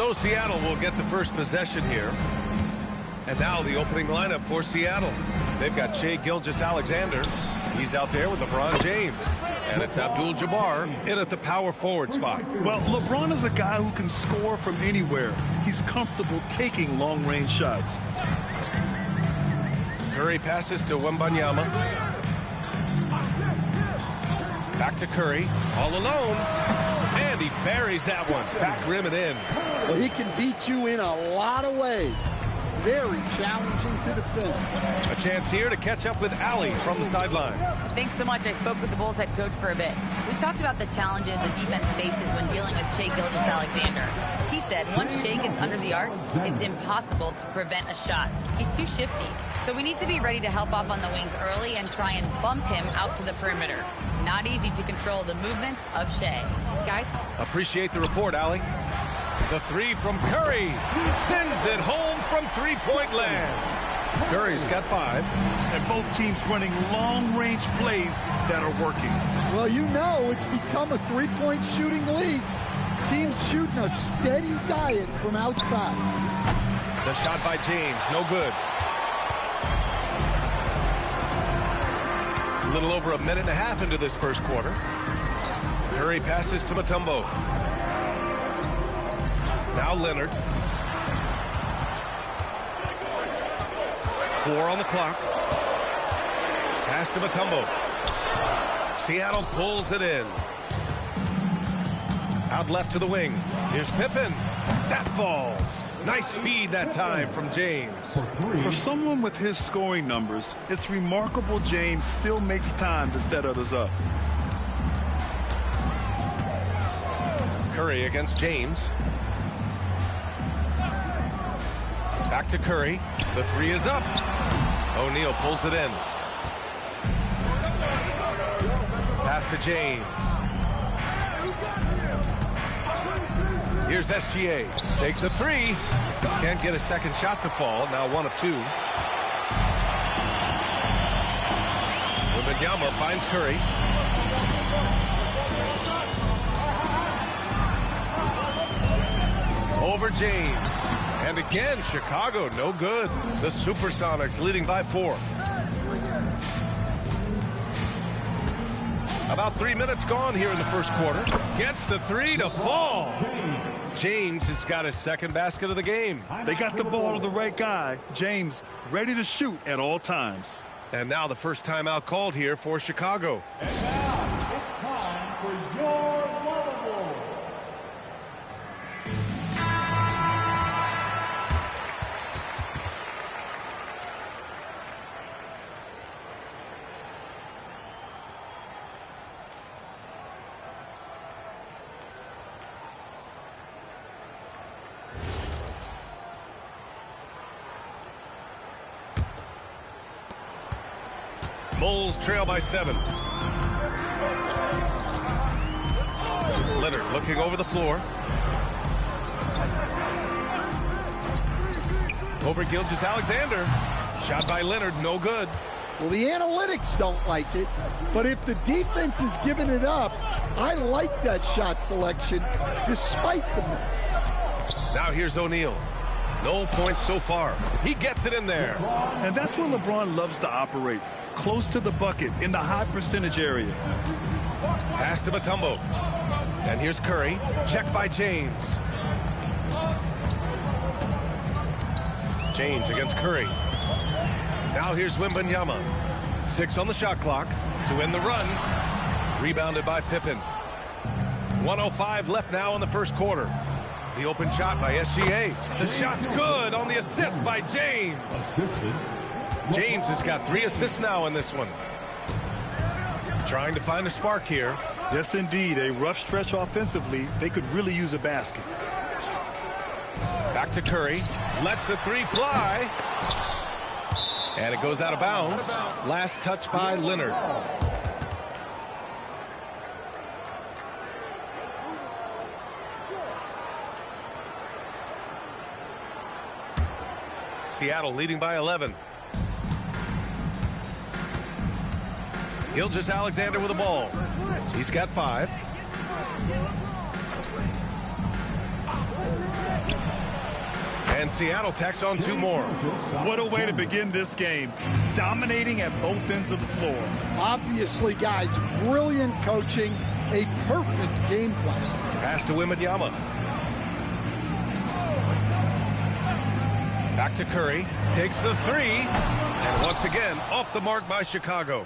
So Seattle will get the first possession here. And now the opening lineup for Seattle. They've got Shai Gilgeous-Alexander. He's out there with LeBron James. And it's Abdul-Jabbar in at the power forward spot. Well, LeBron is a guy who can score from anywhere. He's comfortable taking long-range shots. Curry passes to Wembanyama. Back to Curry, all alone. And he buries that one. Back rim and in. Well, he can beat you in a lot of ways. Very challenging to defend. A chance here to catch up with Allie from the sideline. Thanks so much. I spoke with the Bulls head coach for a bit. We talked about the challenges the defense faces when dealing with Shai Gilgeous-Alexander. He said once Shai gets under the arc, it's impossible to prevent a shot. He's too shifty. So we need to be ready to help off on the wings early and try and bump him out to the perimeter. Not easy to control the movements of Shai. Guys? Appreciate the report, Allie. The three from Curry. Sends it home from three-point land. Curry's got 5. And both teams running long-range plays that are working. Well, you know it's become a three-point shooting league. Teams shooting a steady diet from outside. The shot by James, no good. A little over a minute and a half into this first quarter. Curry passes to Mutombo. Now Leonard. 4 on the clock. Pass to Mutombo. Seattle pulls it in. Out left to the wing. Here's Pippen. That falls. Nice feed that time from James. For someone with his scoring numbers, it's remarkable James still makes time to set others up. Curry against James. Back to Curry. The 3 is up. O'Neal pulls it in. Pass to James. Here's SGA. Takes a 3. Can't get a second shot to fall. Now 1 of 2. Wembanyama finds Curry. Over James. And again, Chicago, no good. The Supersonics leading by 4. About 3 minutes gone here in the first quarter. Gets the 3 to fall. James has got his second basket of the game. They got the ball to the right guy. James ready to shoot at all times. And now the first timeout called here for Chicago. And now it's time for your lovable. Bulls trail by 7. Leonard looking over the floor. Over Gilgeous-Alexander. Shot by Leonard, no good. Well, the analytics don't like it, but if the defense is giving it up, I like that shot selection despite the miss. Now here's O'Neal. No points so far. He gets it in there. And that's where LeBron loves to operate. Close to the bucket in the high percentage area. Pass to Mutombo. And here's Curry. Checked by James. James against Curry. Now here's Wembanyama. 6 on the shot clock to end the run. Rebounded by Pippen. 1:05 left now in the first quarter. The open shot by SGA. The shot's good on the assist by James. James has got 3 assists now in this one. Trying to find a spark here. Yes, indeed. A rough stretch offensively. They could really use a basket. Back to Curry. Lets the 3 fly. And it goes out of bounds. Last touch by Leonard. Seattle leading by 11. Gilgeous-Alexander with the ball. He's got 5. And Seattle tacks on 2 more. What a way to begin this game. Dominating at both ends of the floor. Obviously, guys, brilliant coaching, a perfect game plan. Pass to Wembanyama. Back to Curry. Takes the 3. And once again, off the mark by Chicago.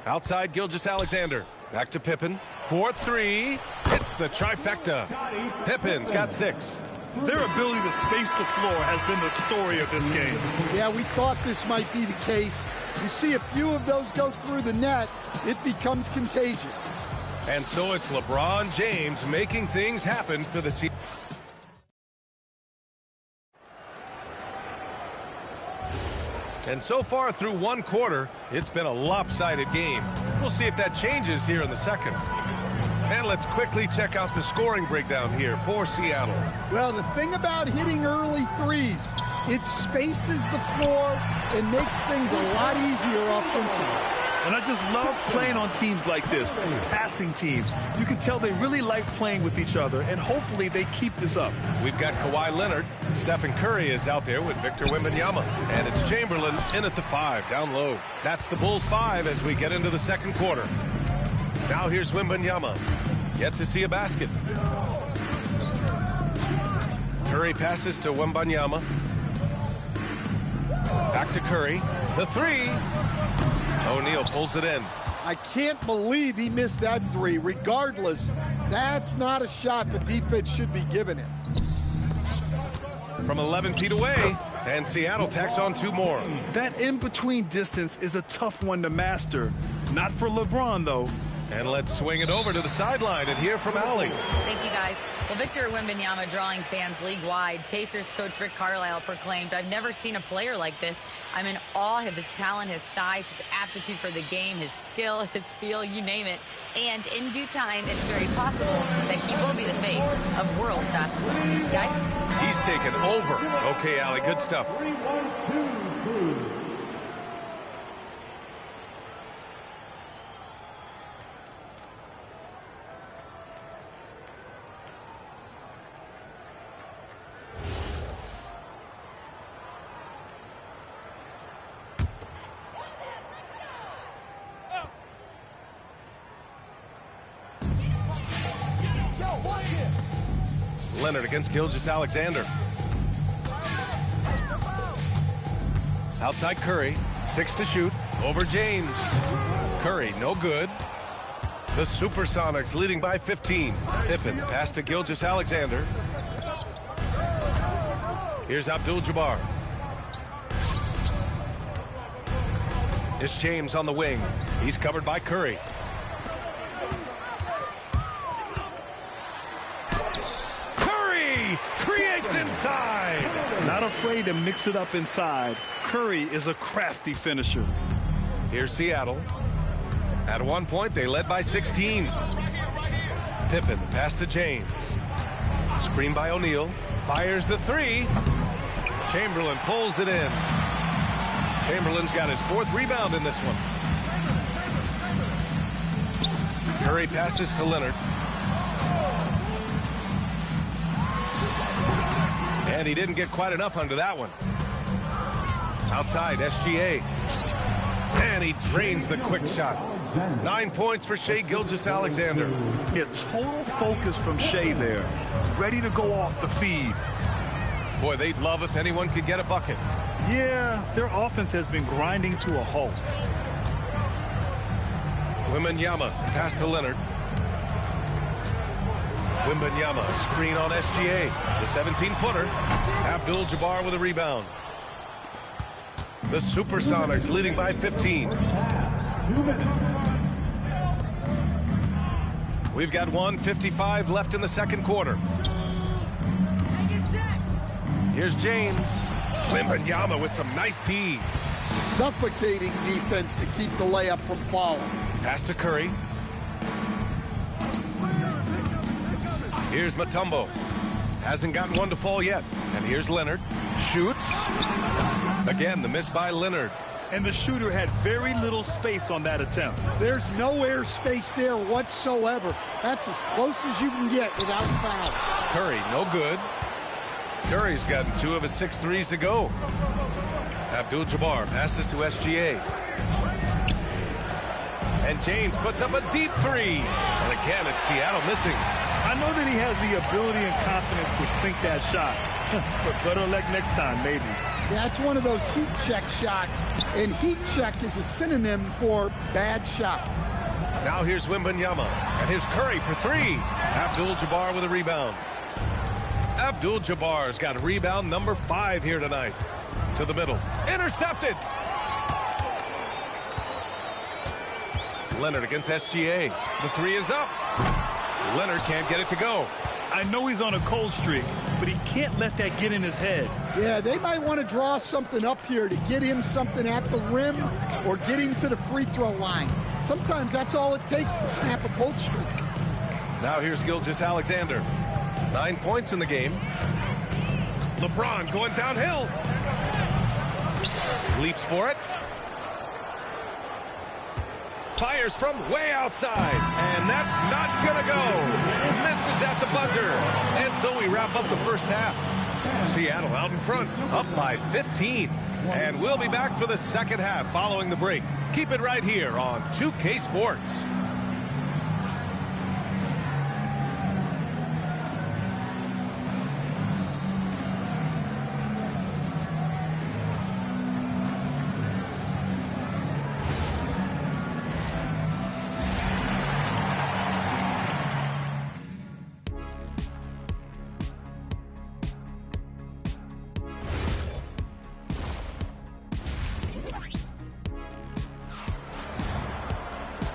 Outside Gilgeous-Alexander. Back to Pippen. 4-3. Hits the trifecta. Pippen's got 6. Their ability to space the floor has been the story of this game. Yeah, we thought this might be the case. You see a few of those go through the net, it becomes contagious. And so it's LeBron James making things happen for the season. And so far through 1 quarter, it's been a lopsided game. We'll see if that changes here in the second. And let's quickly check out the scoring breakdown here for Seattle. Well, the thing about hitting early threes, it spaces the floor and makes things a lot easier offensively. And I just love playing on teams like this, passing teams. You can tell they really like playing with each other, and hopefully they keep this up. We've got Kawhi Leonard. Stephen Curry is out there with Victor Wembanyama. And it's Chamberlain in at the 5, down low. That's the Bulls 5 as we get into the second quarter. Now here's Wembanyama. Yet to see a basket. Curry passes to Wembanyama. Back to Curry. The 3. O'Neal pulls it in. I can't believe he missed that 3. Regardless, that's not a shot the defense should be giving him. From 11 feet away, and Seattle tacks on 2 more. That in-between distance is a tough one to master. Not for LeBron, though. And let's swing it over to the sideline and hear from Allie. Thank you, guys. Well, Victor Wembanyama drawing fans league-wide. Pacers coach Rick Carlisle proclaimed, "I've never seen a player like this. I'm in awe of his talent, his size, his aptitude for the game, his skill, his feel, you name it. And in due time, it's very possible that he will be the face of world basketball." Guys? He's taken over. Okay, Allie, good stuff. 3-1-2-3. Leonard against Gilgeous-Alexander. Outside Curry, 6 to shoot, over James. Curry, no good. The Supersonics leading by 15. Pippen, pass to Gilgeous-Alexander. Here's Abdul-Jabbar. It's James on the wing. He's covered by Curry. Creates inside. Not afraid to mix it up inside. Curry is a crafty finisher. Here's Seattle. At one point, they led by 16. Pippen, pass to James. Screen by O'Neal. Fires the 3. Chamberlain pulls it in. Chamberlain's got his 4th rebound in this one. Curry passes to Leonard. And he didn't get quite enough under that one. Outside, SGA. And he drains the quick shot. 9 points for Shai Gilgeous-Alexander. Yeah, total focus from Shai there. Ready to go off the feed. Boy, they'd love if anyone could get a bucket. Yeah, their offense has been grinding to a halt. Wembanyama, pass to Leonard. Wembanyama, screen on SGA. The 17-footer. Abdul-Jabbar with a rebound. The Supersonics leading by 15. We've got 1:55 left in the second quarter. Here's James. Wembanyama with some nice D. Suffocating defense to keep the layup from falling. Pass to Curry. Here's Mutombo. Hasn't gotten one to fall yet. And here's Leonard. Shoots. Again, the miss by Leonard. And the shooter had very little space on that attempt. There's no air space there whatsoever. That's as close as you can get without foul. Curry, no good. Curry's gotten 2 of his 6 threes to go. Abdul-Jabbar passes to SGA. And James puts up a deep 3. And again, it's Seattle missing. I know that he has the ability and confidence to sink that shot. But better luck next time, maybe. That's one of those heat check shots. And heat check is a synonym for bad shot. Now here's Wembanyama. And here's Curry for 3. Abdul-Jabbar with a rebound. Abdul-Jabbar's got rebound number 5 here tonight. To the middle. Intercepted. Leonard against SGA. The 3 is up. Leonard can't get it to go. I know he's on a cold streak, but he can't let that get in his head. Yeah, they might want to draw something up here to get him something at the rim or get him to the free throw line. Sometimes that's all it takes to snap a cold streak. Now here's Gilgeous-Alexander. 9 points in the game. LeBron going downhill. Leaps for it. Fires from way outside. And that's not going to go. Misses at the buzzer. And so we wrap up the first half. Seattle out in front, up by 15. And we'll be back for the second half following the break. Keep it right here on 2K Sports.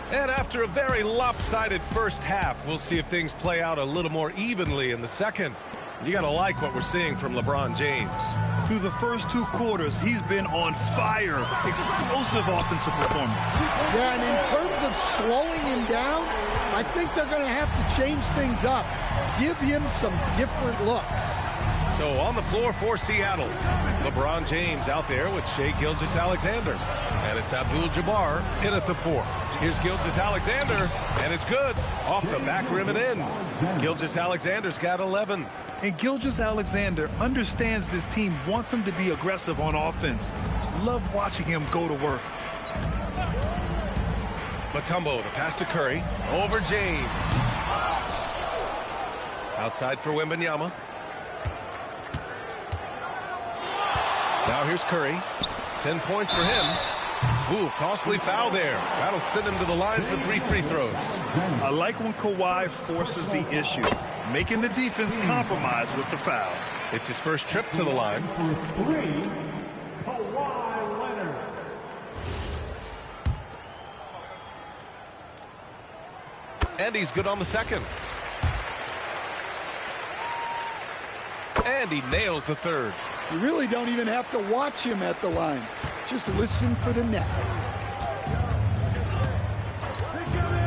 And after a very lopsided first half, we'll see if things play out a little more evenly in the second. You got to like what we're seeing from LeBron James. Through the first 2 quarters, he's been on fire. Explosive offensive performance. Yeah, and in terms of slowing him down, I think they're going to have to change things up. Give him some different looks. So on the floor for Seattle, LeBron James out there with Shai Gilgeous-Alexander. And it's Abdul-Jabbar in at the 4. Here's Gilgeous-Alexander, and it's good. Off the back rim and in. Gilgeous-Alexander's got 11. And Gilgeous-Alexander understands this team wants him to be aggressive on offense. Love watching him go to work. Mutombo, the pass to Curry. Over James. Outside for Wembanyama. Now here's Curry. 10 points for him. Ooh, costly foul there. That'll send him to the line for 3 free throws. I like when Kawhi forces the issue, making the defense compromise with the foul. It's his first trip to the line. For 3, Kawhi Leonard. And he's good on the second. And he nails the third. You really don't even have to watch him at the line. Just listen for the net.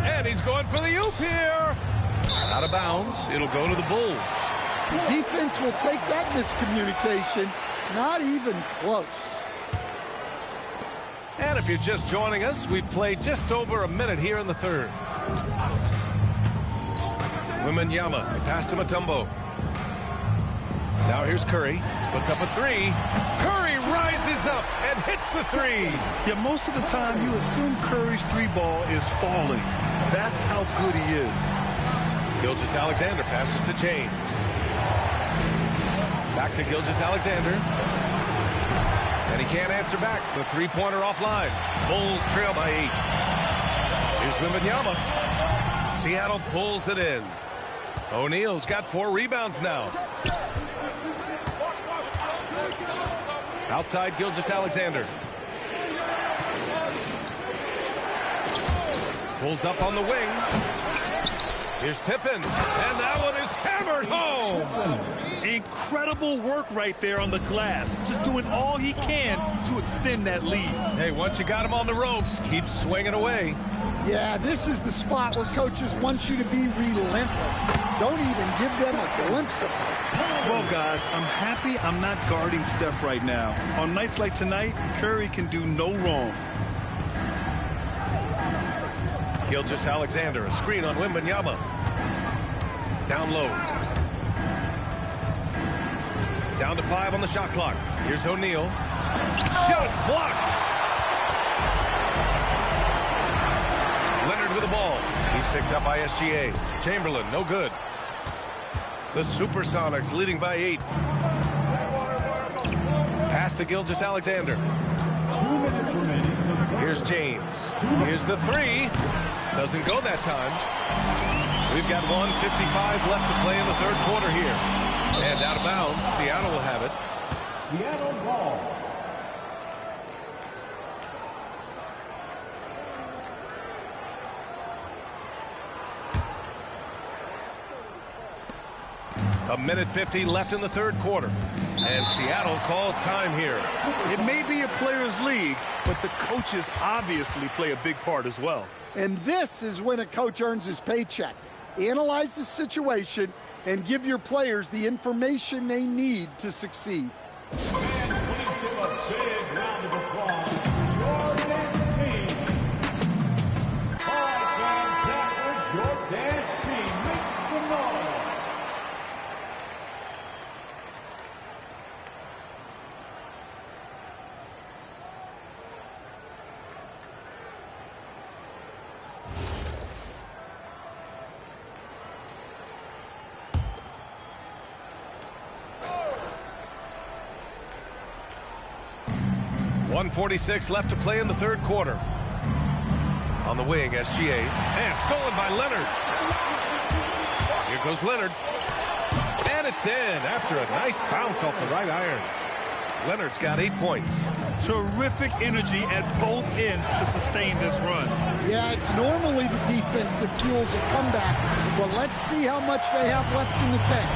And he's going for the oop here. Out of bounds. It'll go to the Bulls. The defense will take that miscommunication. Not even close. And if you're just joining us, we played just over a minute here in the third. Wembanyama, pass to Mutombo. Now here's Curry. Puts up a 3. Curry rises up and hits the 3. Yeah, most of the time you assume Curry's 3-ball is falling. That's how good he is. Gilgeous-Alexander passes to James. Back to Gilgeous-Alexander. And he can't answer back. The 3-pointer offline. Bulls trail by 8. Here's Wembanyama. Seattle pulls it in. O'Neal's got 4 rebounds now. Outside Gilgeous-Alexander. Pulls up on the wing. Here's Pippen, and that one is hammered home. Incredible work right there on the glass. Just doing all he can to extend that lead. Hey, once you got him on the ropes, keep swinging away. Yeah, this is the spot where coaches want you to be relentless. Don't even give them a glimpse of it. Well, guys, I'm happy I'm not guarding Steph right now. On nights like tonight, Curry can do no wrong. Gilgeous-Alexander, a screen on Wembanyama. Down low. Down to 5 on the shot clock. Here's O'Neal. Just blocked. Leonard with the ball. He's picked up by SGA. Chamberlain, no good. The Supersonics leading by 8. Pass to Gilgeous-Alexander. 2 minutes remaining. Here's James. Here's the 3. Doesn't go that time. We've got 1:55 left to play in the third quarter here. And out of bounds, Seattle will have it. Seattle ball. A minute 50 left in the third quarter. And Seattle calls time here. It may be a players' league, but the coaches obviously play a big part as well. And this is when a coach earns his paycheck. Analyze the situation and give your players the information they need to succeed. Please give a big round of applause to your dance team. All right, guys, that was your dance team. Make some noise. .146 left to play in the third quarter. On the wing, SGA. And stolen by Leonard. Here goes Leonard. And it's in after a nice bounce off the right iron. Leonard's got 8 points. Terrific energy at both ends to sustain this run. Yeah, it's normally the defense that fuels a comeback, but let's see how much they have left in the tank.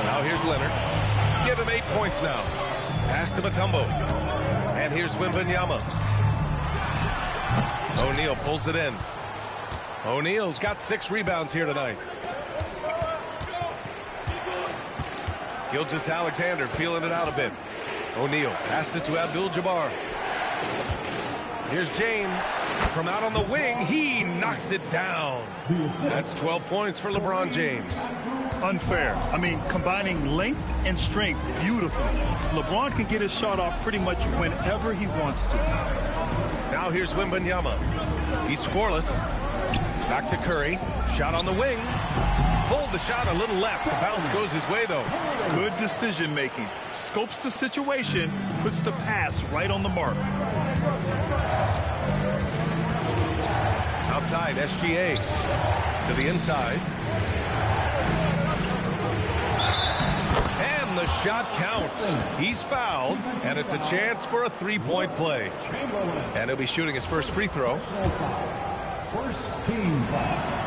Now here's Leonard. Give him 8 points now. Pass to Mutombo. And here's Wembanyama. O'Neal pulls it in. O'Neal's got 6 rebounds here tonight. Gilgeous-Alexander feeling it out a bit. O'Neal passes to Abdul-Jabbar. Here's James. From out on the wing, he knocks it down. That's 12 points for LeBron James. Unfair. I mean, combining length and strength beautifully. LeBron can get his shot off pretty much whenever he wants to. Now here's Wembanyama. He's scoreless. Back to Curry. Shot on the wing. Pulled the shot a little left. The bounce goes his way, though. Good decision making. Scopes the situation, puts the pass right on the mark. Outside, SGA to the inside. And the shot counts. He's fouled, and it's a chance for a three-point play. And he'll be shooting his first free throw. First team foul.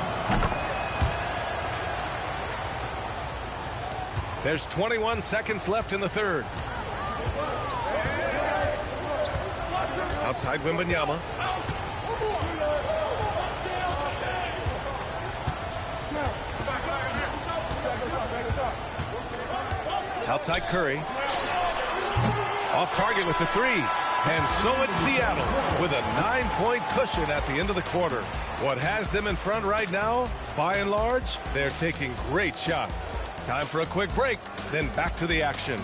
There's 21 seconds left in the third. Outside Wembanyama. Outside Curry. Off target with the 3. And so it's Seattle with a 9-point cushion at the end of the quarter. What has them in front right now, by and large, they're taking great shots. Time for a quick break, then back to the action.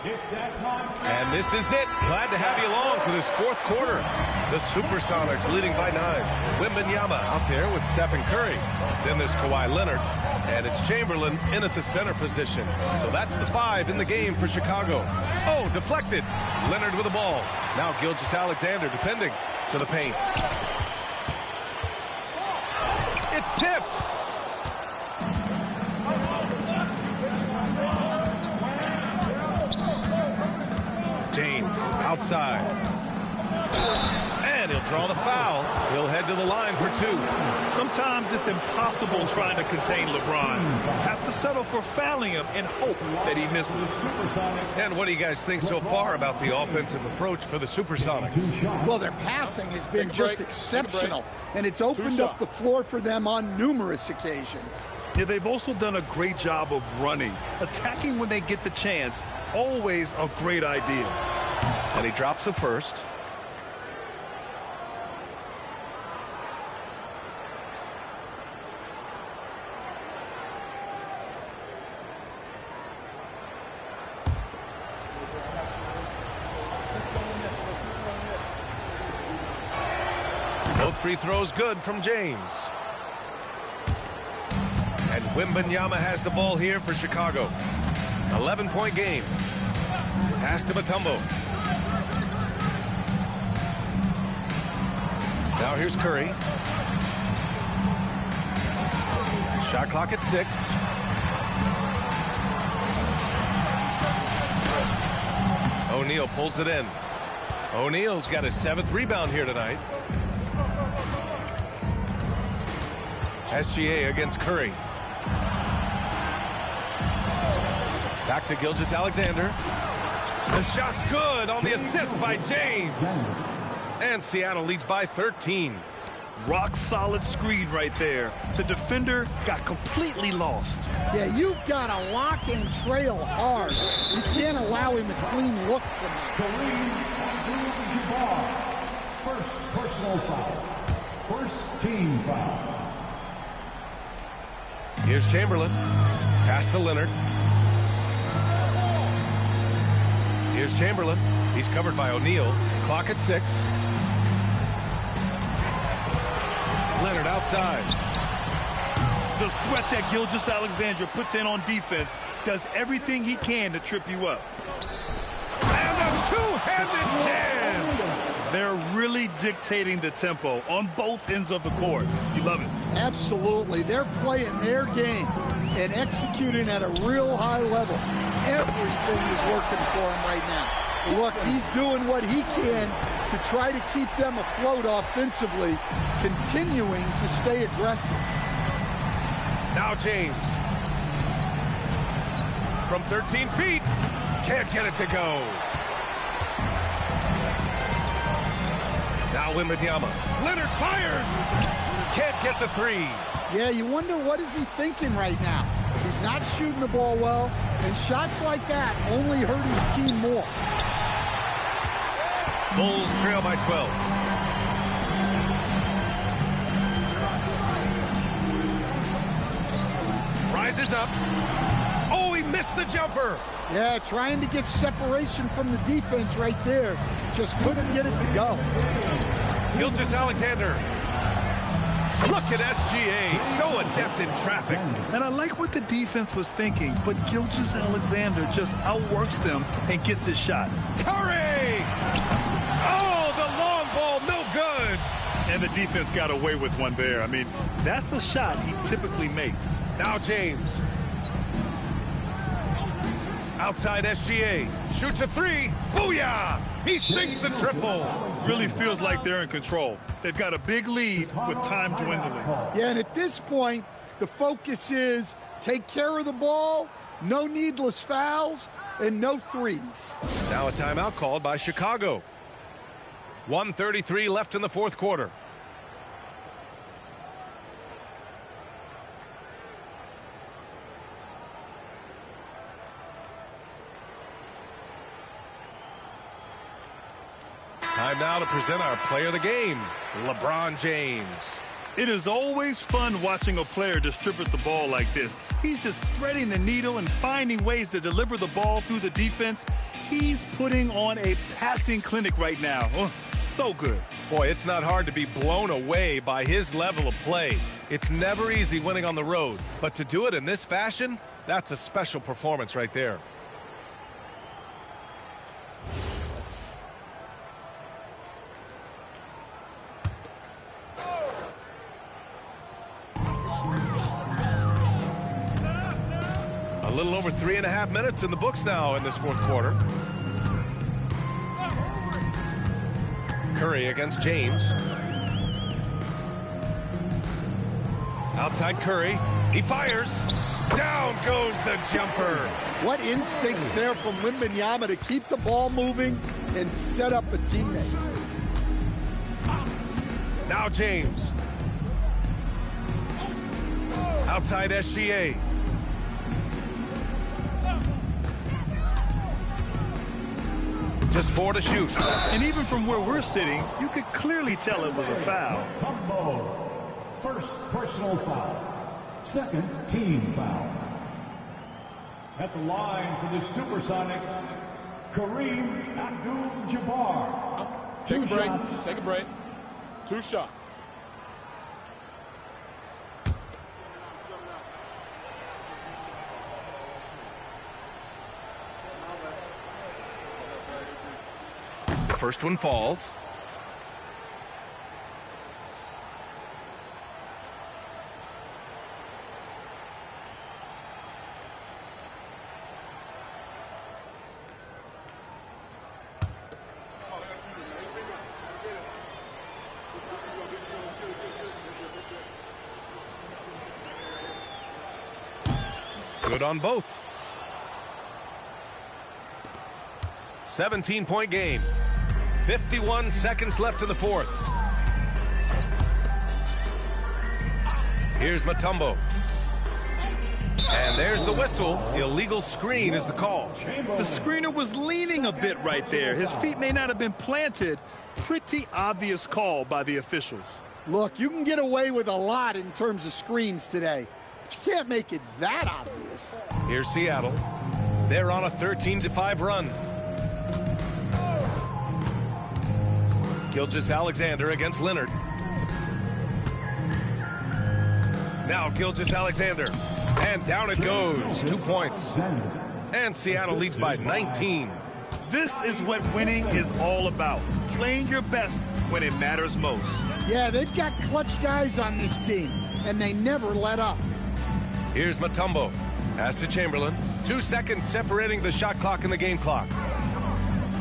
It's that time. And this is it. Glad to have you along for this fourth quarter. The Supersonics leading by 9. Wembanyama out there with Stephen Curry. Then there's Kawhi Leonard. And it's Chamberlain in at the center position. So that's the 5 in the game for Chicago. Oh, deflected. Leonard with the ball. Now Gilgeous-Alexander defending to the paint. It's tipped. James outside. And he'll draw the foul. He'll head to the line for 2. Sometimes it's impossible trying to contain LeBron. Have to settle for fouling him and hope that he misses. And what do you guys think so far about the offensive approach for the Supersonics? Well, their passing has been just exceptional, and it's opened up the floor for them on numerous occasions. Yeah, they've also done a great job of running. Attacking when they get the chance, always a great idea. And he drops the first. Both free throws good from James. And Wembanyama has the ball here for Chicago. 11-point game. Pass to Mutombo. Now here's Curry. Shot clock at 6. O'Neal pulls it in. O'Neal's got his 7th rebound here tonight. SGA against Curry. Back to Gilgeous-Alexander. The shot's good on the assist by James. And Seattle leads by 13. Rock solid screen right there. The defender got completely lost. Yeah, you've got to lock and trail hard. You can't allow him a clean look from that. First personal foul. First team foul. Here's Chamberlain. Pass to Leonard. Here's Chamberlain. He's covered by O'Neal. Clock at 6. Leonard outside. The sweat that Gilgeous-Alexander puts in on defense does everything he can to trip you up. And a two-handed jam. They're really dictating the tempo on both ends of the court. You love it. Absolutely. They're playing their game and executing at a real high level. Everything is working for him right now. Look, he's doing what he can to try to keep them afloat offensively, continuing to stay aggressive. Now James. From 13 feet. Can't get it to go. Now Wembanyama. Leonard fires. Can't get the 3. Yeah, you wonder what is he thinking right now. He's not shooting the ball well, and shots like that only hurt his team more. Bulls trail by 12. Rises up. Oh, he missed the jumper. Yeah, trying to get separation from the defense right there. Just couldn't get it to go. Gilgeous-Alexander. Look at SGA, so adept in traffic. And I like what the defense was thinking, but Gilgeous-Alexander just outworks them and gets his shot. Curry! Oh, the long ball, no good. And the defense got away with one there. I mean, that's a shot he typically makes. Now James. Outside SGA. Shoots a 3. Booyah! He sinks the triple. Really feels like they're in control. They've got a big lead with time dwindling. Yeah, and at this point, the focus is take care of the ball, no needless fouls, and no threes. Now a timeout called by Chicago. 1:33 left in the fourth quarter. Time now to present our player of the game, LeBron James. It is always fun watching a player distribute the ball like this. He's just threading the needle and finding ways to deliver the ball through the defense. He's putting on a passing clinic right now. Oh, so good. Boy, it's not hard to be blown away by his level of play. It's never easy winning on the road, but to do it in this fashion, that's a special performance right there. A little over 3.5 minutes in the books now in this fourth quarter. Curry against James. Outside Curry. He fires. Down goes the jumper. What instincts there from Wembanyama to keep the ball moving and set up a teammate. Now James. Outside SGA. Just 4 to shoot. And even from where we're sitting, you could clearly tell it was a foul. Combo. First personal foul. Second team foul. At the line for the Supersonics, Kareem Abdul-Jabbar. Take a break. Take a break. 2 shots. The first one falls. Good on both. 17-point game. 51 seconds left in the fourth. Here's Mutombo. And there's the whistle. Illegal screen is the call. The screener was leaning a bit right there. His feet may not have been planted. Pretty obvious call by the officials. Look, you can get away with a lot in terms of screens today, but you can't make it that obvious. Here's Seattle. They're on a 13-5 run. Gilgeous-Alexander against Leonard. Now Gilgeous-Alexander. And down it goes. 2 points. And Seattle leads by 19. This is what winning is all about. Playing your best when it matters most. Yeah, they've got clutch guys on this team, and they never let up. Here's Mutombo. Pass to Chamberlain. 2 seconds separating the shot clock and the game clock.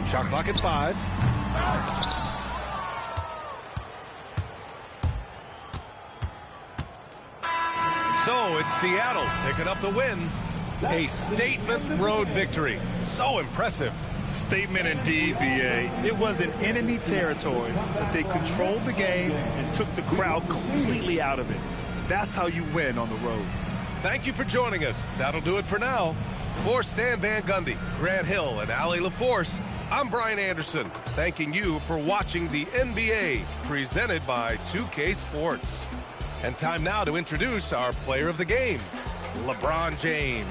Shot clock at 5. So it's Seattle picking up the win. A statement road victory. So impressive. Statement indeed, B.A. It was in enemy territory, but they controlled the game and took the crowd completely out of it. That's how you win on the road. Thank you for joining us. That'll do it for now. For Stan Van Gundy, Grant Hill, and Allie LaForce, I'm Brian Anderson, thanking you for watching the NBA, presented by 2K Sports. And time now to introduce our player of the game, LeBron James.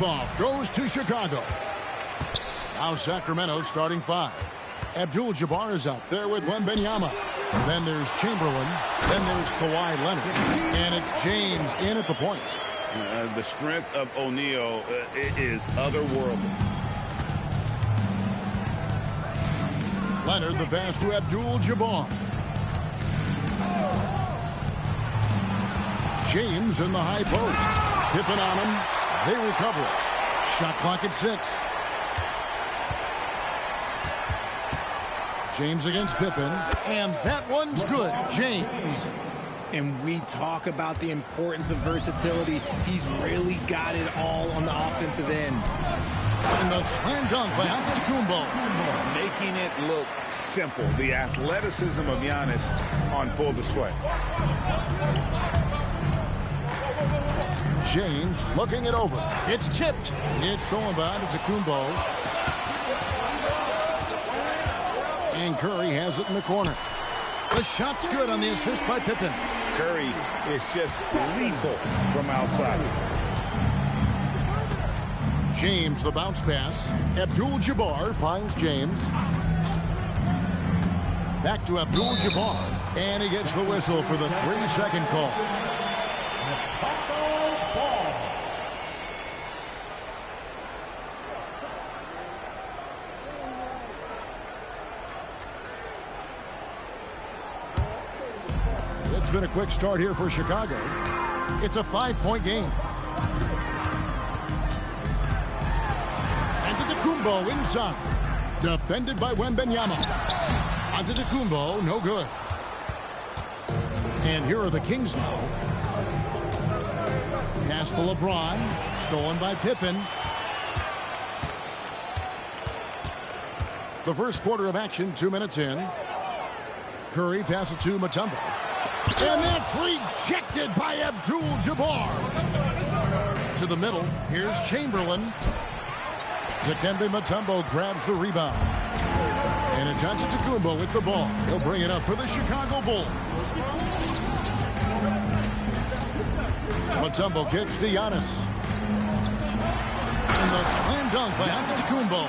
tip-off goes to Chicago. Now Sacramento starting 5. Abdul-Jabbar is out there with Wembanyama. Then there's Chamberlain. Then there's Kawhi Leonard. And it's James in at the point. The strength of O'Neal is otherworldly. Leonard the pass to Abdul-Jabbar. James in the high post. Pippen on him. They recover it. Shot clock at 6. James against Pippen. And that one's good. James. And we talk about the importance of versatility. He's really got it all on the offensive end. And the slam dunk by Antetokounmpo. Making it look simple. The athleticism of Giannis on full display. James looking it over. It's tipped. It's stolen by Antetokounmpo. And Curry has it in the corner. The shot's good on the assist by Pippen. Curry is just lethal from outside. James the bounce pass. Abdul-Jabbar finds James. Back to Abdul-Jabbar. And he gets the whistle for the 3-second call. It's been a quick start here for Chicago. It's a 5-point game. Antetokounmpo inside. Defended by Wembanyama. Antetokounmpo, no good. And here are the Kings now. Pass to LeBron. Stolen by Pippen. The first quarter of action, 2 minutes in. Curry passes to Mutombo. And that's rejected by Abdul-Jabbar. To the middle. Here's Chamberlain. Dikembe Mutombo grabs the rebound. And it's Antetokounmpo with the ball. He'll bring it up for the Chicago Bulls. Mutombo kicks to Giannis. And the slam dunk by Antetokounmpo.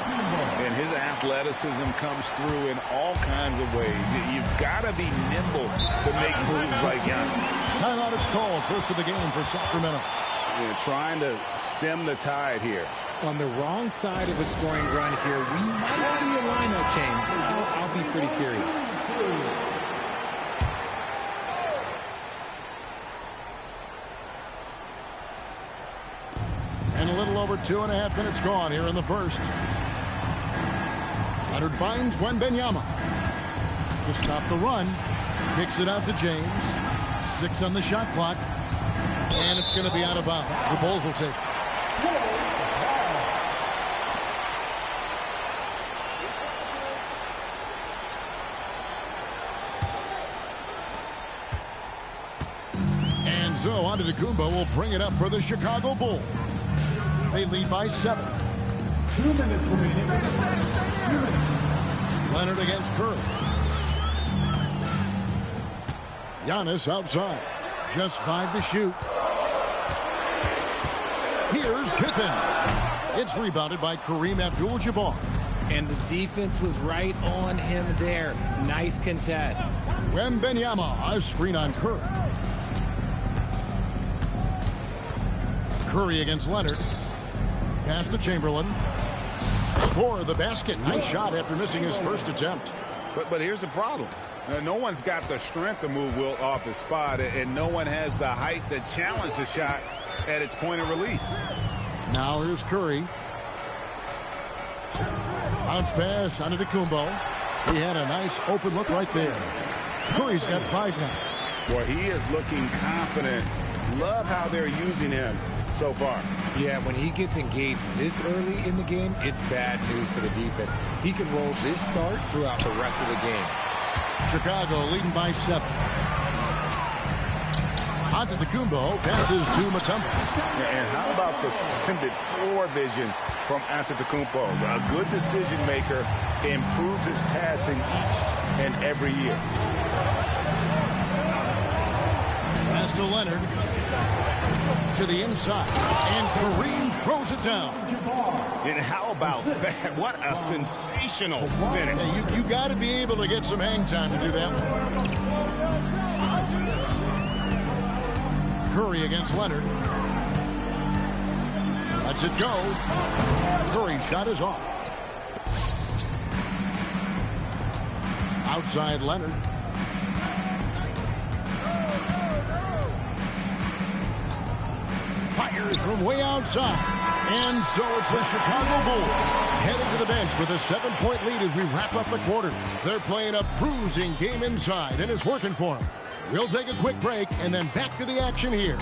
And his athleticism comes through in all kinds of ways. You've got to be nimble to make moves like Giannis. Timeout is called. First of the game for Sacramento. Trying to stem the tide here. On the wrong side of a scoring run here, we might see a lineup change. I'll be pretty curious. And a little over 2.5 minutes gone here in the first. Leonard finds Wembanyama to stop the run. Kicks it out to James. 6 on the shot clock. And it's going to be out of bounds. The Bulls will take it. And so Antetokounmpo will bring it up for the Chicago Bulls. They lead by 7. 2 minutes remaining. 2 minutes. Leonard against Curry. Giannis outside. Just 5 to shoot. Here's Pippen. It's rebounded by Kareem Abdul-Jabbar. And the defense was right on him there. Nice contest. Wembanyama, a screen on Curry. Curry against Leonard. Pass to Chamberlain. Score the basket. Nice shot after missing his first attempt. But here's the problem. No one's got the strength to move Wilt off his spot, and no one has the height to challenge the shot at its point of release. Now here's Curry. Bounce pass onto Antetokounmpo. He had a nice open look right there. Curry's got 5 now. Boy, he is looking confident. Love how they're using him so far. Yeah, when he gets engaged this early in the game, it's bad news for the defense. He can roll this start throughout the rest of the game. Chicago leading by 7. Antetokounmpo passes to Mutombo. And how about the splendid floor vision from Antetokounmpo? A good decision maker, improves his passing each and every year. Pass to Leonard. To the inside. And Kareem throws it down. And how about that? What a sensational finish. Hey, you got to be able to get some hang time to do that one. Curry against Leonard. Lets it go. Curry's shot is off. Outside Leonard. Fires from way outside. And so it's the Chicago Bulls heading to the bench with a 7-point lead as we wrap up the quarter. They're playing a bruising game inside, and it's working for them. We'll take a quick break and then back to the action here.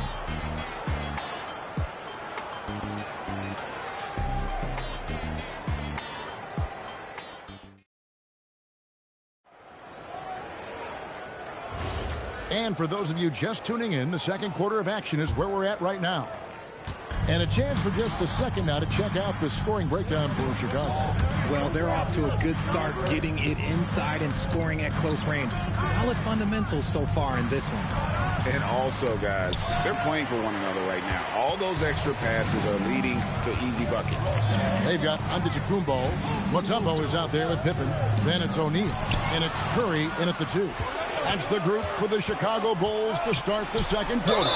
And for those of you just tuning in, the second quarter of action is where we're at right now. And a chance for just a second now to check out the scoring breakdown for Chicago. Well, they're off to a good start getting it inside and scoring at close range. Solid fundamentals so far in this one. And also, guys, they're playing for one another right now. All those extra passes are leading to easy buckets. They've got Antetokounmpo. Mutombo is out there with Pippen. Then it's O'Neal. And it's Curry in at the 2. That's the group for the Chicago Bulls to start the second quarter.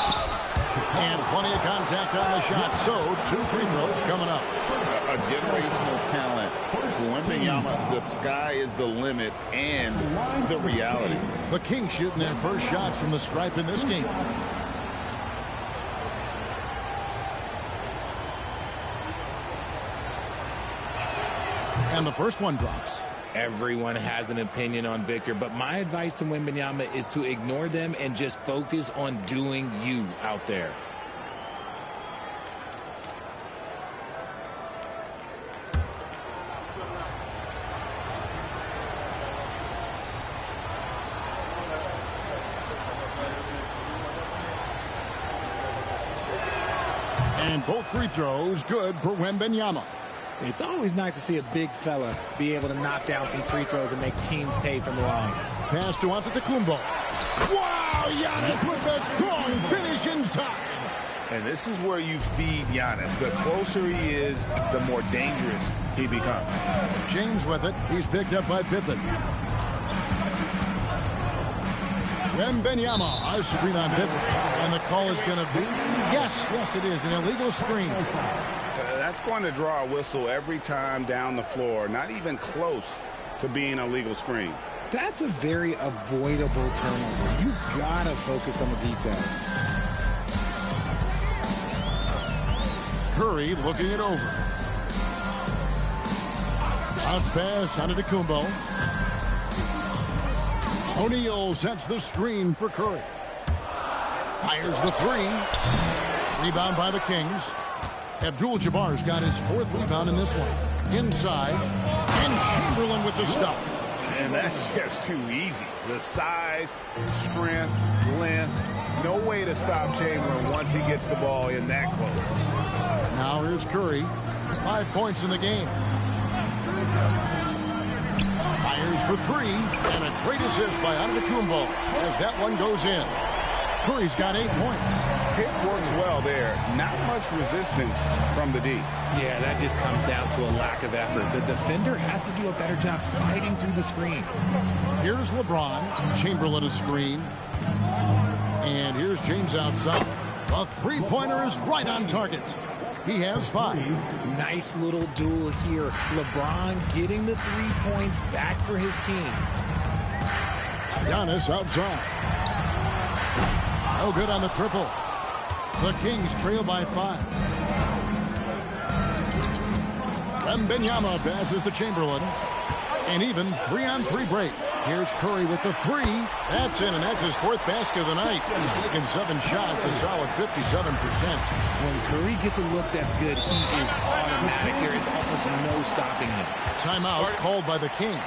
And plenty of contact on the shot. So, 2 free throws coming up. A generational talent. Wembanyama, the sky is the limit and the reality. The Kings shooting their first shots from the stripe in this game. And the first one drops. Everyone has an opinion on Victor, but my advice to Wembanyama is to ignore them and just focus on doing you out there. And both free throws good for Wembanyama. It's always nice to see a big fella be able to knock down some free throws and make teams pay from the line. Pass to Antetokounmpo. Wow, Giannis with the strong finish inside. And this is where you feed Giannis. The closer he is, the more dangerous he becomes. James with it. He's picked up by Pippen. Wembanyama, a screen on Pippen. And the call is going to be, yes, it is, an illegal screen. That's going to draw a whistle every time down the floor. Not even close to being a legal screen. That's a very avoidable turnover. You've got to focus on the details. Curry looking it over. Bounce pass, Antetokounmpo. O'Neal sets the screen for Curry. Fires the 3. Rebound by the Kings. Abdul-Jabbar's got his 4th rebound in this one. Inside. And Chamberlain with the stuff. And that's just too easy. The size, strength, length. No way to stop Chamberlain once he gets the ball in that close. Now here's Curry. 5 points in the game. Fires for 3. And a great assist by Antetokounmpo as that one goes in. Curry's got 8 points. Pick works well there. Not much resistance from the D. Yeah, that just comes down to a lack of effort. The defender has to do a better job fighting through the screen. Here's LeBron. Chamberlain a screen. And here's James outside. A 3-pointer is right on target. He has 5. Nice little duel here. LeBron getting the 3 points back for his team. Giannis outside. No good on the triple. The Kings trail by 5. Wembanyama passes to Chamberlain. An even 3-on-3 break. Here's Curry with the 3. That's in, and that's his 4th basket of the night. He's taken 7 shots, a solid 57%. When Curry gets a look that's good, he is automatic. There is almost no stopping him. Timeout called by the Kings.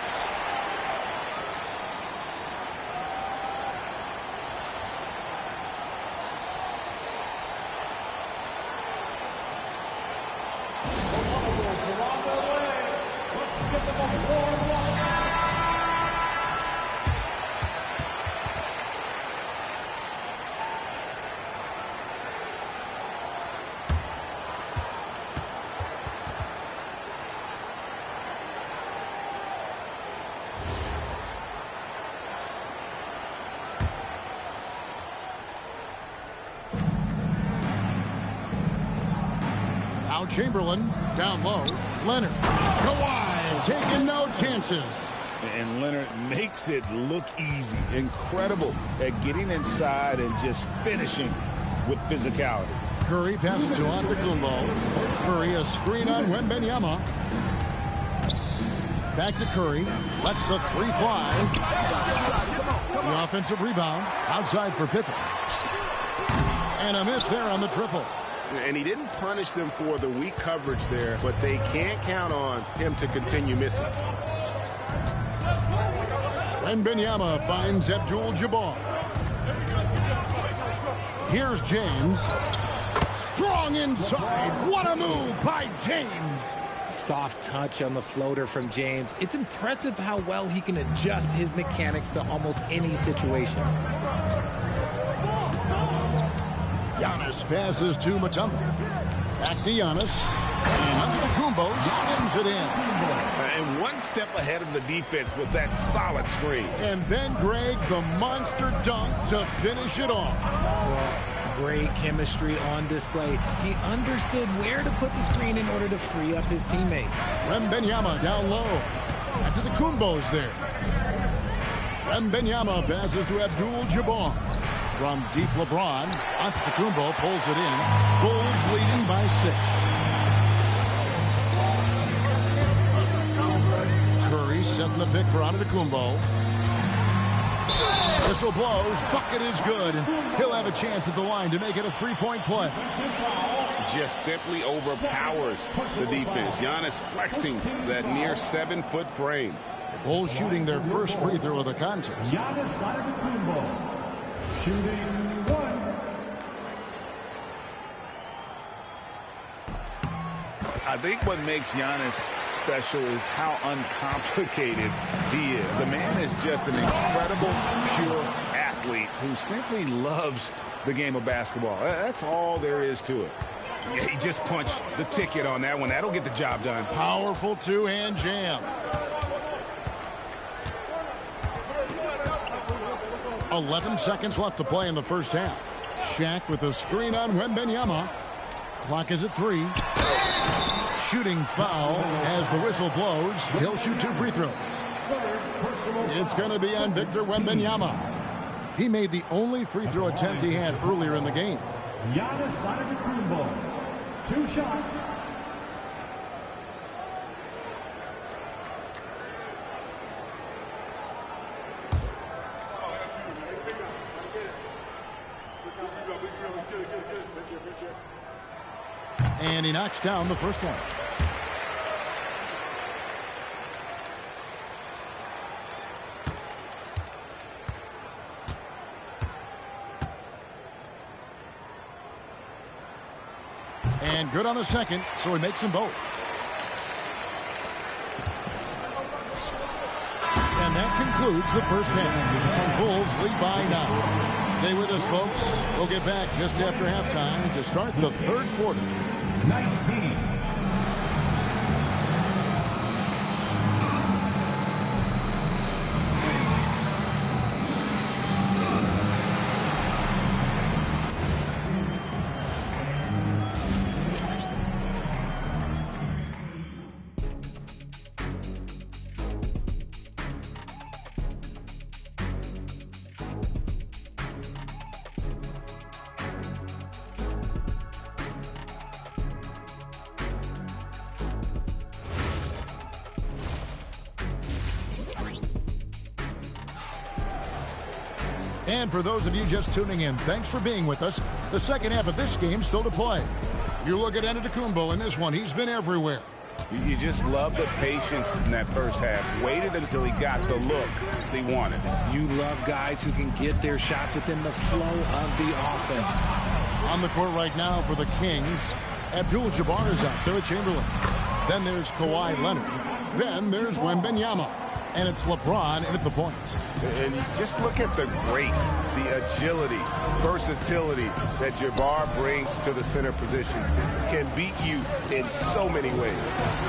Now Chamberlain down low. Leonard. Kawhi taking no chances. And Leonard makes it look easy. Incredible at getting inside and just finishing with physicality. Curry passes to Antetokounmpo. Curry a screen on Wembanyama. Back to Curry. Lets the three fly. The offensive rebound. Outside for Pippen. And a miss there on the triple. And he didn't punish them for the weak coverage there, but they can't count on him to continue missing. Wembanyama finds Abdul-Jabbar. Here's James. Strong inside. What a move by James. Soft touch on the floater from James. It's impressive how well he can adjust his mechanics to almost any situation. Giannis passes to Mutombo. Back to Giannis. And Antetokounmpo skims it in. And one step ahead of the defense with that solid screen. And then Greg, the monster dunk to finish it off. Great chemistry on display. He understood where to put the screen in order to free up his teammate. Wembanyama down low. Antetokounmpo's there. Wembanyama passes to Abdul-Jabbar. From deep LeBron, Antetokounmpo pulls it in. Bulls leading by 6. Curry setting the pick for Antetokounmpo. Whistle blows. Bucket is good. And he'll have a chance at the line to make it a three-point play. Just simply overpowers the defense. Giannis flexing that near 7-foot frame. Bulls shooting their first free throw of the contest. Giannis Antetokounmpo, shooting 1. I think what makes Giannis special is how uncomplicated he is. The man is just an incredible, pure athlete who simply loves the game of basketball. That's all there is to it. Yeah, he just punched the ticket on that one. That'll get the job done. Powerful two-hand jam. 11 seconds left to play in the first half. Shaq with a screen on Wembanyama. Clock is at 3. Shooting foul as the whistle blows. He'll shoot 2 free throws. It's going to be on Victor Wembanyama. He made the only free throw attempt he had earlier in the game. Giannis Antetokounmpo, 2 shots. And he knocks down the first one. And good on the second, so he makes them both. And that concludes the first half. Bulls lead by 9. Stay with us, folks. We'll get back just after halftime to start the third quarter. 19. And for those of you just tuning in, thanks for being with us. The second half of this game still to play. You look at Antetokounmpo in this one. He's been everywhere. You just love the patience in that first half. Waited until he got the look he wanted. You love guys who can get their shots within the flow of the offense. On the court right now for the Kings, Abdul-Jabbar is out there at Chamberlain. Then there's Kawhi Leonard. Then there's Wembanyama. And it's LeBron in at the point. And just look at the grace, the agility, versatility that Jabbar brings to the center position. Can beat you in so many ways.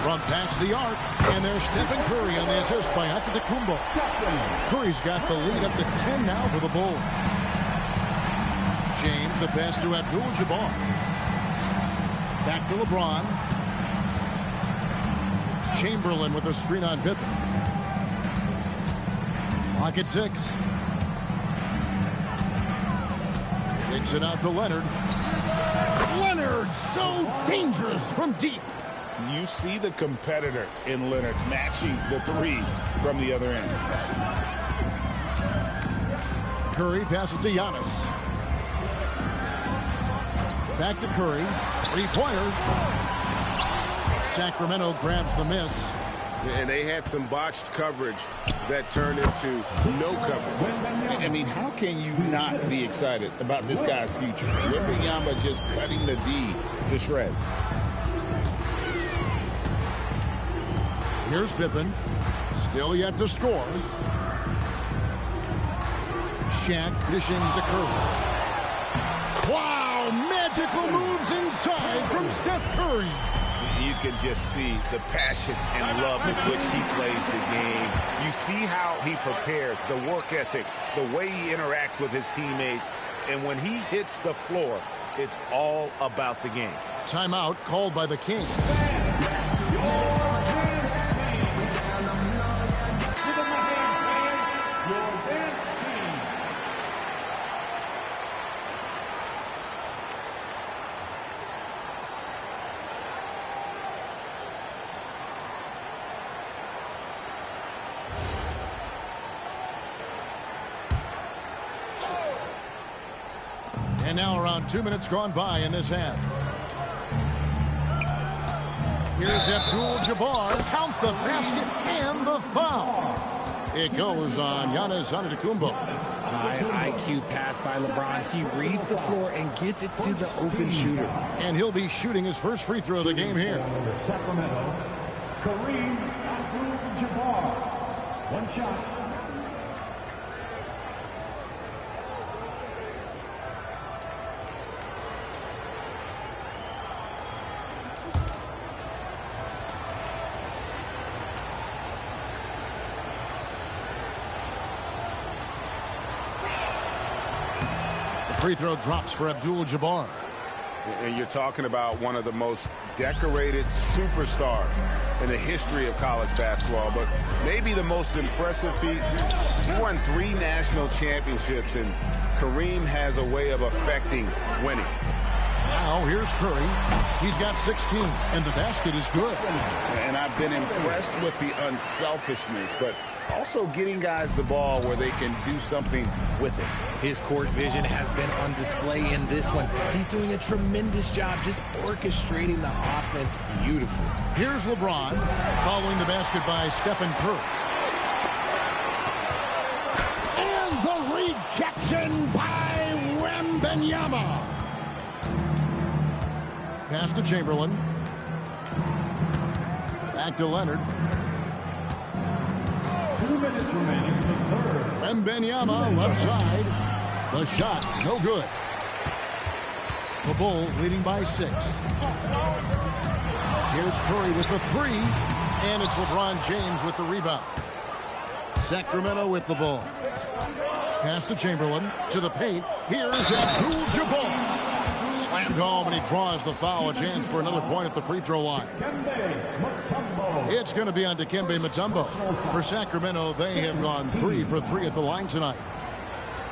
From past the arc, and there's Stephen Curry on the assist by Antetokounmpo. Curry's got the lead up to 10 now for the Bulls. James, the pass to Abdul-Jabbar. Back to LeBron. Chamberlain with a screen on Pippen. Lock at 6. Takes it out to Leonard. Leonard, so dangerous from deep. You see the competitor in Leonard matching the 3 from the other end. Curry passes to Giannis. Back to Curry. 3-pointer. Sacramento grabs the miss. And they had some botched coverage that turned into no coverage. I mean, how can you not be excited about this guy's future? Wembanyama just cutting the D to shreds. Here's Pippen. Still yet to score. Shaq dishing to Curry. Wow, magical moves inside from Steph Curry. You can just see the passion and love with which he plays the game. You see how he prepares, the work ethic, the way he interacts with his teammates. And when he hits the floor, it's all about the game. Timeout called by the Kings. And now around 2 minutes gone by in this half. Here's Abdul-Jabbar. Count the basket and the foul. It goes on Giannis Antetokounmpo. High IQ pass by LeBron. He reads the floor and gets it to the open shooter. And he'll be shooting his first free throw of the game here. Sacramento, Kareem Abdul-Jabbar. One shot. Free throw drops for Abdul-Jabbar. And you're talking about one of the most decorated superstars in the history of college basketball, but maybe the most impressive feat. He won 3 national championships, and Kareem has a way of affecting winning. Now here's Curry. He's got 16, and the basket is good. And I've been impressed with the unselfishness, but also getting guys the ball where they can do something with it. His court vision has been on display in this one. He's doing a tremendous job just orchestrating the offense beautifully. Here's LeBron following the basket by Stephen Curry. And the rejection by Wembanyama. Pass to Chamberlain. Back to Leonard. 2 minutes remaining in the third. Wembanyama left side. The shot, no good. The Bulls leading by 6. Here's Curry with the 3. And it's LeBron James with the rebound. Sacramento with the ball. Pass to Chamberlain. To the paint. Here's Abdul-Jabbar. Slammed home, and he draws the foul. A chance for another point at the free throw line. It's going to be on Dikembe Mutombo. For Sacramento, they have gone 3 for 3 at the line tonight.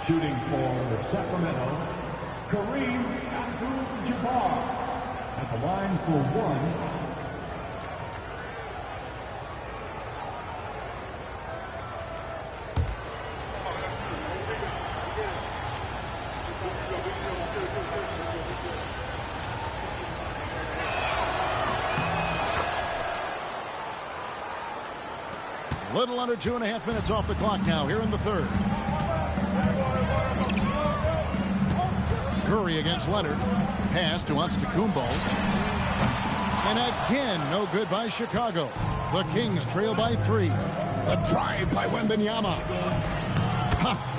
Shooting for Sacramento, Kareem Abdul-Jabbar at the line for 1. Little under 2.5 minutes off the clock now here in the third. Curry against Leonard. Pass to Antetokounmpo. And again, no good by Chicago. The Kings trail by 3. The drive by Wembanyama.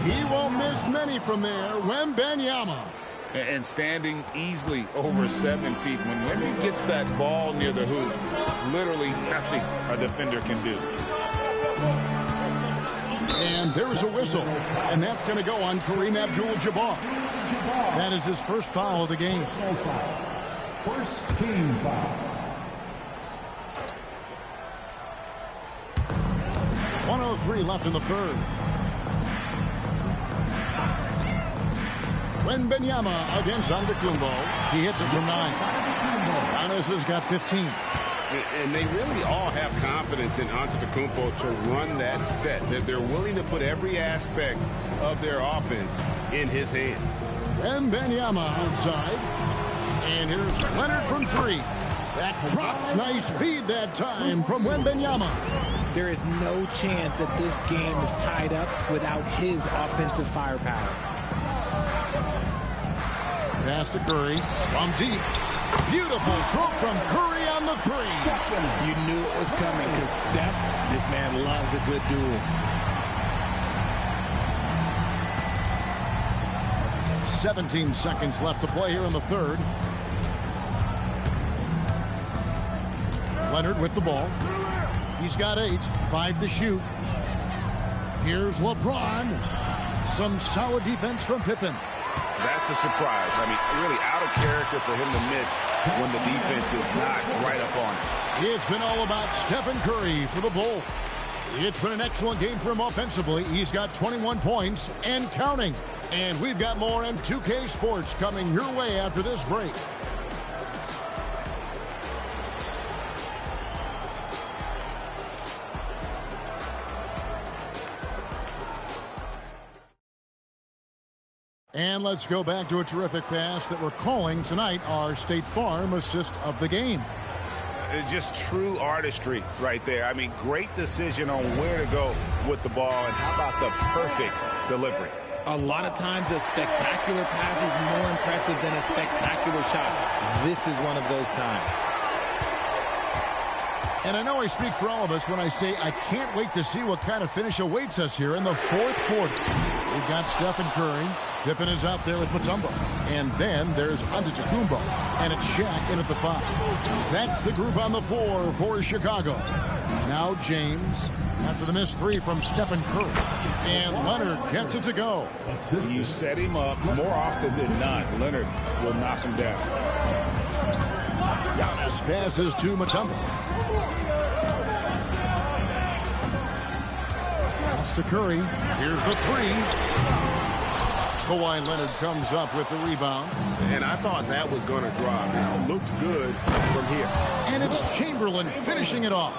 He won't miss many from there. Wembanyama. And standing easily over 7 feet. When Wemby gets that ball near the hoop, literally nothing a defender can do. And there's a whistle, and that's going to go on Kareem Abdul-Jabbar. That is his first foul of the game. First team foul. 1:03 left in the third. Wembanyama against Antetokounmpo. He hits it from 9. Giannis has got 15. And they really all have confidence in Antetokounmpo to run that set. That they're willing to put every aspect of their offense in his hands. Wembanyama outside. And here's Leonard from 3. That drops. Nice feed that time from Wembanyama. There is no chance that this game is tied up without his offensive firepower. Pass to Curry from deep. Beautiful stroke from Curry on the 3. You knew it was coming because Steph, this man loves a good duel. 17 seconds left to play here in the third. Leonard with the ball. He's got 8, 5 to shoot. Here's LeBron. Some solid defense from Pippen. That's a surprise. I mean, really out of character for him to miss when the defense is not right up on it. It's been all about Stephen Curry for the Bulls. It's been an excellent game for him offensively. He's got 21 points and counting. And we've got more M2K Sports coming your way after this break. And let's go back to a terrific pass that we're calling tonight our State Farm assist of the game. Just true artistry right there. I mean, great decision on where to go with the ball, and how about the perfect delivery? A lot of times a spectacular pass is more impressive than a spectacular shot. This is one of those times. And I know I speak for all of us when I say I can't wait to see what kind of finish awaits us here in the fourth quarter. We've got Stephen Curry. Pippen is out there with Mutombo. And then there's Antetokounmpo. And it's Shaq in at the 5. That's the group on the floor for Chicago. Now James after the missed 3 from Stephen Curry. And Leonard gets it to go. You set him up more often than not. Leonard will knock him down. Giannis passes to Mutombo. Pass to Curry. Here's the 3. Kawhi Leonard comes up with the rebound. And I thought that was going to drop. Now, looked good from here. And it's Chamberlain finishing it off.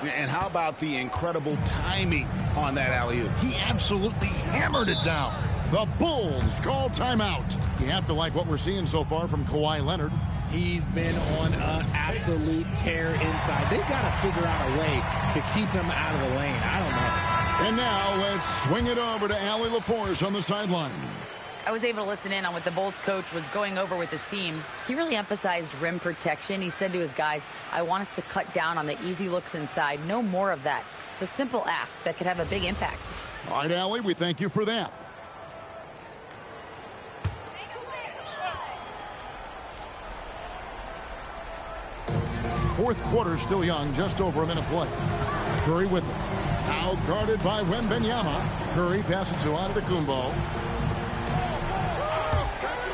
And how about the incredible timing on that alley-oop? He absolutely hammered it down. The Bulls call timeout. You have to like what we're seeing so far from Kawhi Leonard. He's been on an absolute tear inside. They've got to figure out a way to keep him out of the lane. I don't know. And now let's swing it over to Allie LaForce on the sideline. I was able to listen in on what the Bulls coach was going over with his team. He really emphasized rim protection. He said to his guys, I want us to cut down on the easy looks inside. No more of that. It's a simple ask that could have a big impact. All right, Allie, we thank you for that. Fourth quarter still young, just over a minute play. Curry with it. Now guarded by Wembanyama. Curry passes to Antetokounmpo.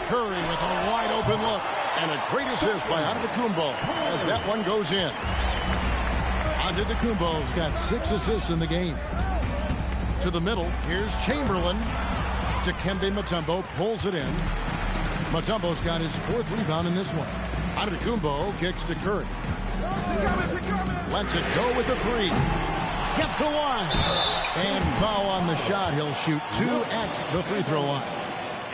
Curry with a wide open look. And a great assist by Antetokounmpo as that one goes in. Antetokounmpo's got 6 assists in the game. To the middle, here's Chamberlain. Dikembe Mutombo pulls it in. Mutombo's got his 4th rebound in this one. Antetokounmpo kicks to Curry. Lets it go with the 3. Kept alive. And foul on the shot. He'll shoot 2 at the free throw line.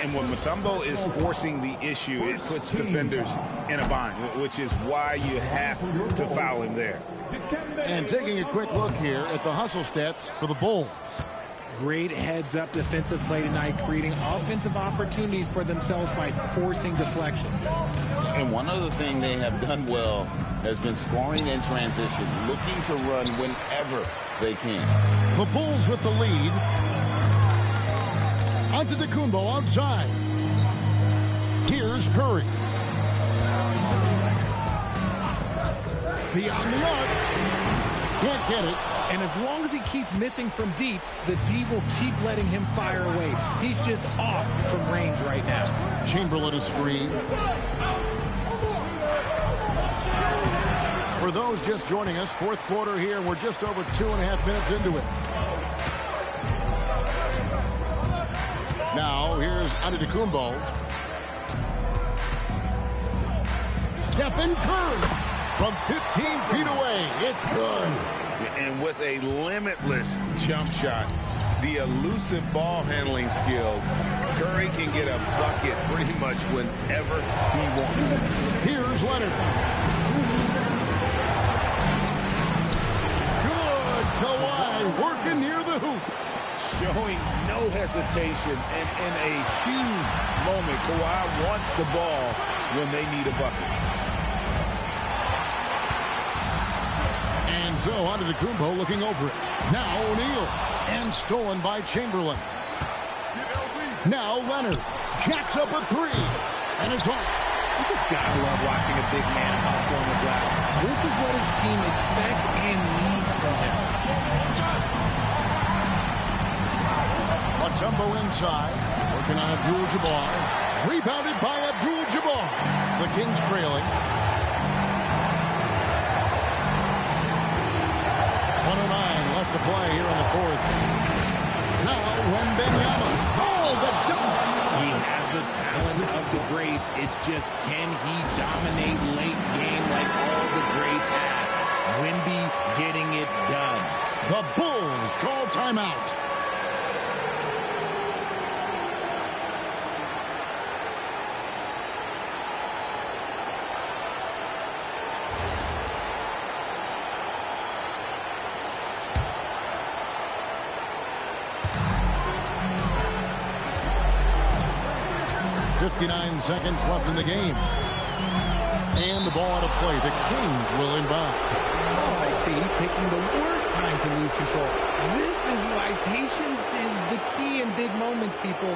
And when Mutombo is forcing the issue, it puts defenders in a bind, which is why you have to foul him there. And taking a quick look here at the hustle stats for the Bulls. Great heads-up defensive play tonight, creating offensive opportunities for themselves by forcing deflection. And one other thing they have done well has been scoring in transition, looking to run whenever they can. The Bulls with the lead. Antetokounmpo outside. Here's Curry. Beyond the arc. Can't get it. And as long as he keeps missing from deep, the D will keep letting him fire away. He's just off from range right now. Chamberlain is screen. For those just joining us, fourth quarter here. We're just over 2.5 minutes into it. Now, here's Antetokounmpo. Stephen Curry from 15 feet away. It's good. And with a limitless jump shot, the elusive ball handling skills, Curry can get a bucket pretty much whenever he wants. Here's Leonard. Good. Kawhi working near the hoop. Showing no hesitation, and in a huge moment, Kawhi wants the ball when they need a bucket. And so Antetokounmpo looking over it. Now O'Neal. And stolen by Chamberlain. Now Leonard jacks up a three. And it's off. You just gotta love watching a big man hustle on the glass. This is what his team expects and needs from him. Mutombo inside. Working on Abdul-Jabbar. Rebounded by Abdul-Jabbar. The Kings trailing. 109 left to play here in the fourth. Now Wembanyama. Oh, the dunk! He has the talent of the greats. It's just, can he dominate late game like all the greats have? Wemby getting it done. The Bulls call timeout. .59 seconds left in the game. And the ball out of play. The Kings will inbound. Oh, I see. Picking the worst time to lose control. This is why patience is the key in big moments, people.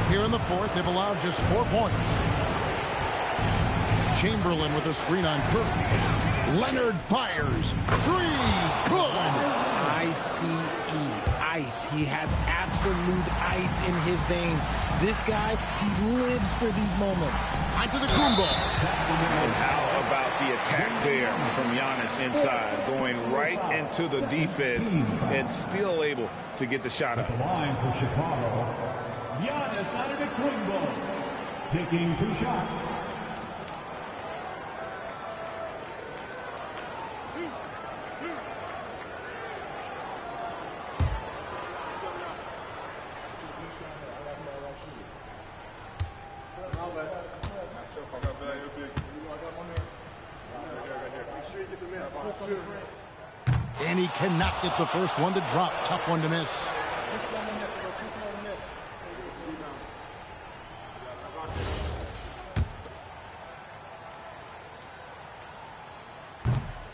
Here in the fourth, they've allowed just 4 points. Chamberlain with a screen on Curry. Leonard fires. Three. Good. ICE. Ice. He has absolute ice in his veins. This guy, he lives for these moments. Antetokounmpo. And how about the attack there from Giannis inside, going right into the defense and still able to get the shot up. The line for Chicago, Giannis Antetokounmpo, taking 2 shots. And he cannot get the first one to drop. Tough one to miss.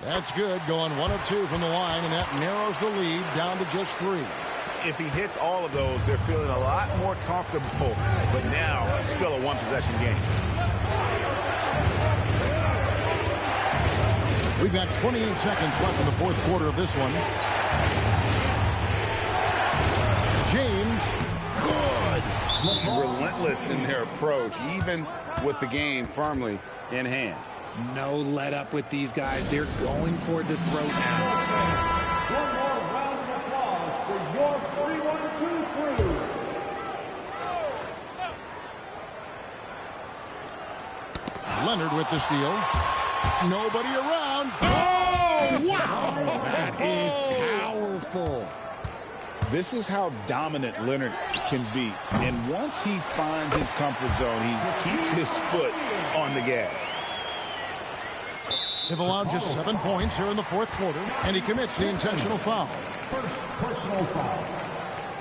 That's good. Going 1 of 2 from the line, and that narrows the lead down to just 3. If he hits all of those, they're feeling a lot more comfortable. But now, still a 1-possession game. We've got 28 seconds left in the fourth quarter of this one. James, good. Relentless in their approach, even with the game firmly in hand. No let up with these guys. They're going for the throat now. One more round of applause for your 3-1-2 crew. Leonard with the steal. Nobody around. Oh, wow. That is powerful. This is how dominant Leonard can be. And once he finds his comfort zone, he keeps his foot on the gas. They've allowed just 7 points here in the fourth quarter, and he commits the intentional foul. First personal foul.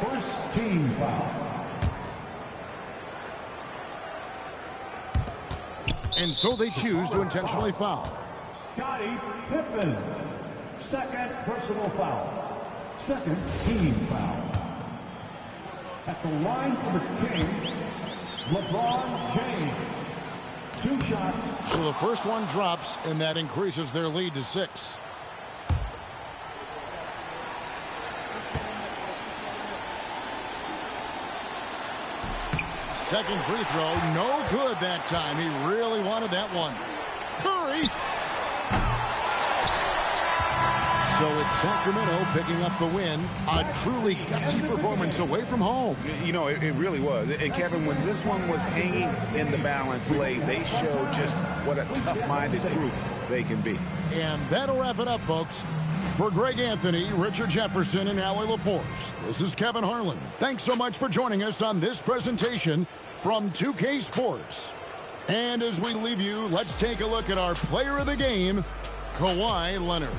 First team foul. And so they choose to intentionally foul. Scottie Pippen. Second personal foul. Second team foul. At the line for the Kings, LeBron James. 2 shots. So the first one drops, and that increases their lead to 6. second free throw, no good that time. He really wanted that one. Curry. So it's Sacramento picking up the win. A truly gutsy performance away from home. You know, it really was. And Kevin, when this one was hanging in the balance late, they showed just what a tough-minded group they can be. And that'll wrap it up, folks. For Greg Anthony, Richard Jefferson, and Allie LaForce, this is Kevin Harlan. Thanks so much for joining us on this presentation from 2K Sports. And as we leave you, let's take a look at our player of the game, Kawhi Leonard.